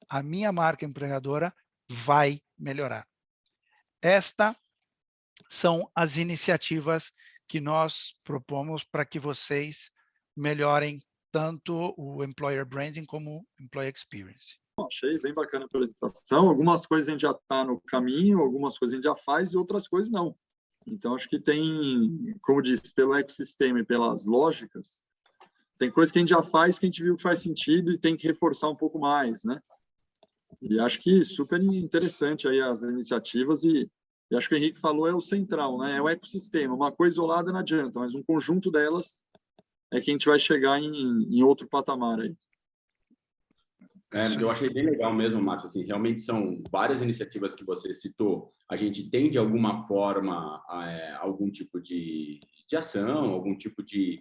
Speaker 1: a minha marca empregadora vai melhorar. Estas são as iniciativas que nós propomos para que vocês melhorem tanto o Employer Branding como o Employee Experience.
Speaker 5: Achei bem bacana a apresentação. Algumas coisas a gente já está no caminho, algumas coisas a gente já faz e outras coisas não. Então, acho que tem, como disse, pelo ecossistema e pelas lógicas, tem coisas que a gente já faz que a gente viu que faz sentido e tem que reforçar um pouco mais, né? E acho que super interessante aí as iniciativas e acho que o Henrique falou é o central, né? É o ecossistema. Uma coisa isolada não adianta, mas um conjunto delas é que a gente vai chegar em outro patamar aí.
Speaker 2: Eu achei bem legal mesmo, Márcio, assim, realmente são várias iniciativas que você citou, a gente tem de alguma forma algum tipo de ação, algum tipo de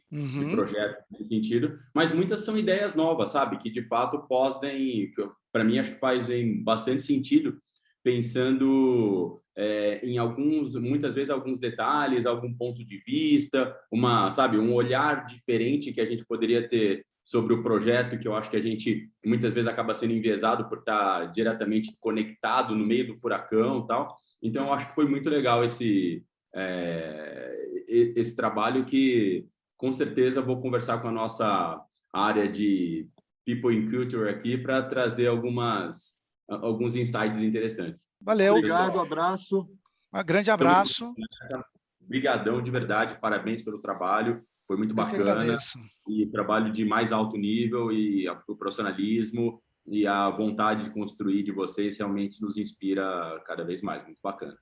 Speaker 2: projeto nesse sentido, mas muitas são ideias novas, sabe, que de fato podem, para mim acho que fazem bastante sentido, pensando em muitas vezes alguns detalhes, algum ponto de vista, um olhar diferente que a gente poderia ter sobre o projeto, que eu acho que a gente muitas vezes acaba sendo enviesado por estar diretamente conectado no meio do furacão e tal. Então, eu acho que foi muito legal esse trabalho que, com certeza, vou conversar com a nossa área de People in Culture aqui para trazer alguns insights interessantes.
Speaker 1: Valeu.
Speaker 5: Obrigado, abraço.
Speaker 1: Um grande abraço.
Speaker 2: Obrigadão, de verdade. Parabéns pelo trabalho. Foi muito bacana, e trabalho de mais alto nível, e o profissionalismo e a vontade de construir de vocês realmente nos inspira cada vez mais, muito bacana.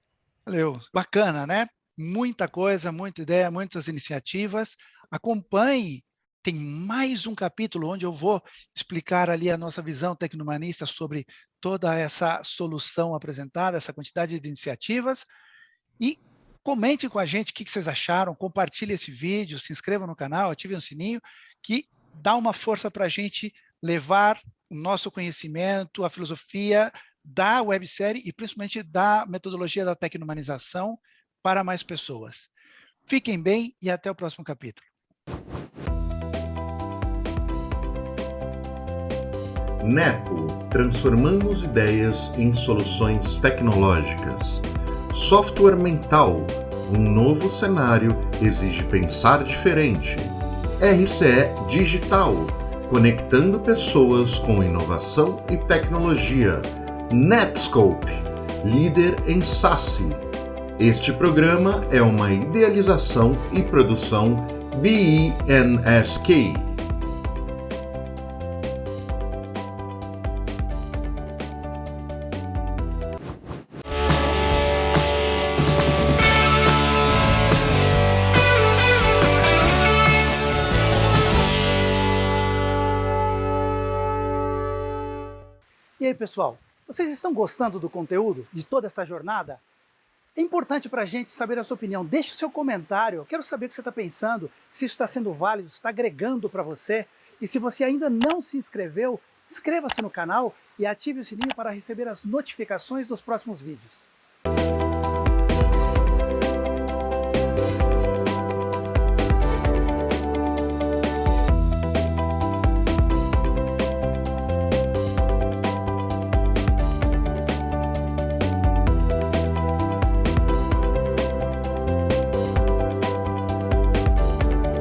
Speaker 1: Valeu, bacana, né? Muita coisa, muita ideia, muitas iniciativas. Acompanhe, tem mais um capítulo onde eu vou explicar ali a nossa visão tecnomanista sobre toda essa solução apresentada, essa quantidade de iniciativas, e comente com a gente o que vocês acharam, compartilhe esse vídeo, se inscrevam no canal, ativem o sininho, que dá uma força para a gente levar o nosso conhecimento, a filosofia da websérie e principalmente da metodologia da tecnomanização para mais pessoas. Fiquem bem e até o próximo capítulo.
Speaker 6: Nepo, transformamos ideias em soluções tecnológicas. Software mental, um novo cenário exige pensar diferente. RCE Digital, conectando pessoas com inovação e tecnologia. Netscope, líder em SaaS. Este programa é uma idealização e produção BENSK.
Speaker 7: aí, pessoal? Vocês estão gostando do conteúdo, de toda essa jornada? É importante para a gente saber a sua opinião. Deixe o seu comentário. Eu quero saber o que você está pensando, se isso está sendo válido, se está agregando para você. E se você ainda não se inscreveu, inscreva-se no canal e ative o sininho para receber as notificações dos próximos vídeos.